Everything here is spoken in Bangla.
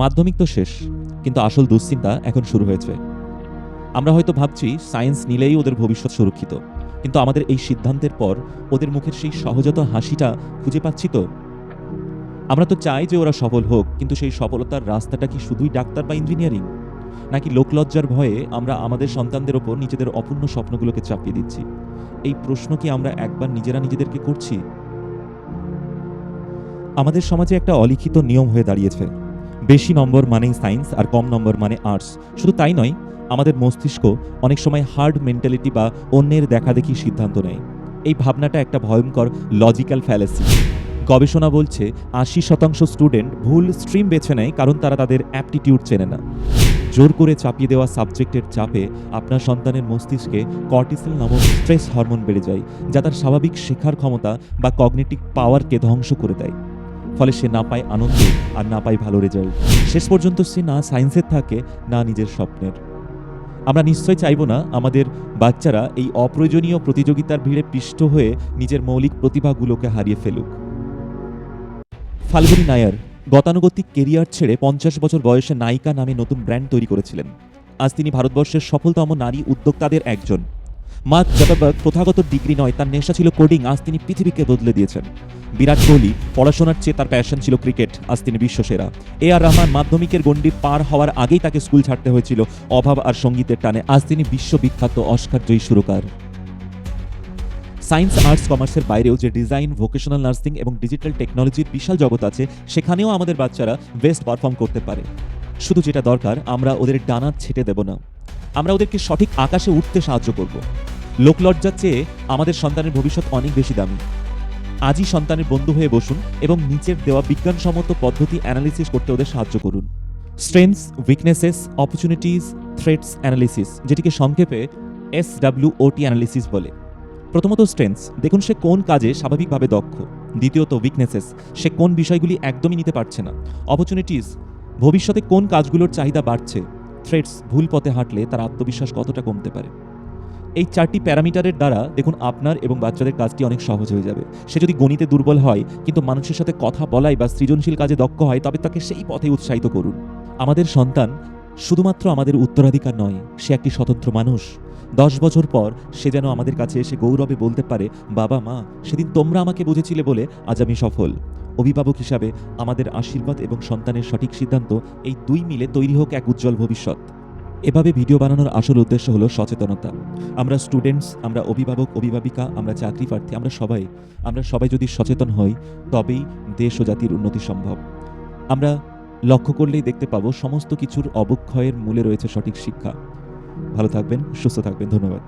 মাধ্যমিক তো শেষ, কিন্তু আসল দুশ্চিন্তা এখন শুরু হয়েছে। আমরা হয়তো ভাবছি সায়েন্স নিলেই ওদের ভবিষ্যৎ সুরক্ষিত, কিন্তু আমাদের এই সিদ্ধান্তের পর ওদের মুখের সেই সহজাত হাসিটা খুঁজে পাচ্ছি তো। আমরা তো চাই যে ওরা সফল হোক, কিন্তু সেই সফলতার রাস্তাটা কি শুধুই ডাক্তার বা ইঞ্জিনিয়ারিং, নাকি লোকলজ্জার ভয়ে আমরা আমাদের সন্তানদের ওপর নিজেদের অপূর্ণ স্বপ্নগুলোকে চাপিয়ে দিচ্ছি? এই প্রশ্ন কি আমরা একবার নিজেরা নিজেদেরকে করছি? আমাদের সমাজে একটা অলিখিত নিয়ম হয়ে দাঁড়িয়েছে, বেশি নম্বর মানেই সায়েন্স আর কম নম্বর মানে আর্টস। শুধু তাই নয়, আমাদের মস্তিষ্ক অনেক সময় হার্ড মেন্টালিটি বা অন্যের দেখাদেখি সিদ্ধান্ত নেয়। এই ভাবনাটা একটা ভয়ঙ্কর লজিক্যাল ফ্যালাসি। গবেষণা বলছে ৮০% স্টুডেন্ট ভুল স্ট্রিম বেছে নেয় কারণ তারা তাদের অ্যাপটিটিউড চেনে না। জোর করে চাপিয়ে দেওয়া সাবজেক্টের চাপে আপনার সন্তানের মস্তিষ্কে কর্টিসল নামক স্ট্রেস হরমোন বেড়ে যায়, যা তার স্বাভাবিক শেখার ক্ষমতা বা কগনিটিভ পাওয়ারকে ধ্বংস করে দেয়। ফলে সে না পায় আনন্দ আর না পায় ভালো রেজাল্ট। শেষ পর্যন্ত সে না সায়েন্সের থাকে, না নিজের স্বপ্নের। আমরা নিশ্চয় চাইব না আমাদের বাচ্চারা এই অপ্রয়োজনীয় প্রতিযোগিতার ভিড়ে পিষ্ট হয়ে নিজের মৌলিক প্রতিভাগুলোকে হারিয়ে ফেলুক। ফাল্গুনী নায়ার গতানুগতিক কেরিয়ার ছেড়ে ৫০ বছর বয়সে নায়িকা নামে নতুন ব্র্যান্ড তৈরি করেছিলেন। আজ তিনি ভারতবর্ষের সফলতম নারী উদ্যোক্তাদের একজন। মার্ক জাকারবার্গ প্রথাগত ডিগ্রি নয়, তার নেশা ছিল কোডিং, আজ তিনি পৃথিবীকে বদলে দিয়েছেন। বিরাট কোহলি পড়াশোনার চেয়ে তার প্যাশন ছিল ক্রিকেট, আজ তিনি বিশ্বসেরা। আর রহমান মাধ্যমিকের গণ্ডি পার হওয়ার আগেই তাকে স্কুল ছাড়তে হয়েছিল অভাব আর সঙ্গীতের টানে, আজ তিনি বিশ্ববিখ্যাত অস্কারজয়ী সুরকার। সায়েন্স আর্টস কমার্সের বাইরেও যে ডিজাইন, ভোকেশনাল নার্সিং এবং ডিজিটাল টেকনোলজির বিশাল জগৎ আছে, সেখানেও আমাদের বাচ্চারা বেস্ট পারফর্ম করতে পারে। শুধু যেটা দরকার, আমরা ওদের ডানা ছেটে দেব না, আমরা ওদেরকে সঠিক আকাশে উঠতে সাহায্য করব। লোকলজ্জার চেয়ে আমাদের সন্তানের ভবিষ্যৎ অনেক বেশি দামি। আজই সন্তানের বন্ধু হয়ে বসুন এবং নিচের দেওয়া বিজ্ঞানসম্মত পদ্ধতি অ্যানালিসিস করতে ওদের সাহায্য করুন। Strengths, weaknesses, opportunities, threats analysis, যেটিকে সংক্ষেপে SWOT অ্যানালিসিস বলে। প্রথমত স্ট্রেংথস, দেখুন সে কোন কাজে স্বাভাবিকভাবে দক্ষ। দ্বিতীয়ত উইকনেসেস, সে কোন বিষয়গুলি একদমই নিতে পারছে না। অপরচুনিটিস, ভবিষ্যতে কোন কাজগুলোর চাহিদা বাড়ছে। থ্রেটস, ভুল পথে হাঁটলে তার আত্মবিশ্বাস কতটা কমতে পারে। এই 4টি প্যারামিটারের দ্বারা দেখুন আপনার এবং বাচ্চাদের কাজটি অনেক সহজ হয়ে যাবে। সে যদি গণিতে দুর্বল হয় কিন্তু মানুষের সাথে কথা বলাই বা সৃজনশীল কাজে দক্ষ হয়, তবে তাকে সেই পথে উৎসাহিত করুন। আমাদের সন্তান শুধুমাত্র আমাদের উত্তরাধিকার নয়, সে একটি স্বতন্ত্র মানুষ। 10 বছর পর সে যেন আমাদের কাছে এসে গৌরবে বলতে পারে, বাবা মা, সেদিন তোমরা আমাকে বুঝেছিলে বলে আজ আমি সফল। অভিভাবক হিসাবে আমাদের আশীর্বাদ এবং সন্তানের সঠিক সিদ্ধান্ত, এই দুই মিলে তৈরি হোক এক উজ্জ্বল ভবিষ্যৎ। এভাবে ভিডিও বানানোর আসল উদ্দেশ্য হলো সচেতনতা। আমরা স্টুডেন্টস, আমরা অভিভাবক অভিভাবিকা, আমরা চাকরি প্রার্থী, আমরা সবাই যদি সচেতন হই, তবেই দেশ ও জাতির উন্নতি সম্ভব। আমরা লক্ষ্য করলেই দেখতে পাবো সমস্ত কিছুর অবক্ষয়ের মূলে রয়েছে সঠিক শিক্ষা। ভালো থাকবেন, সুস্থ থাকবেন, ধন্যবাদ।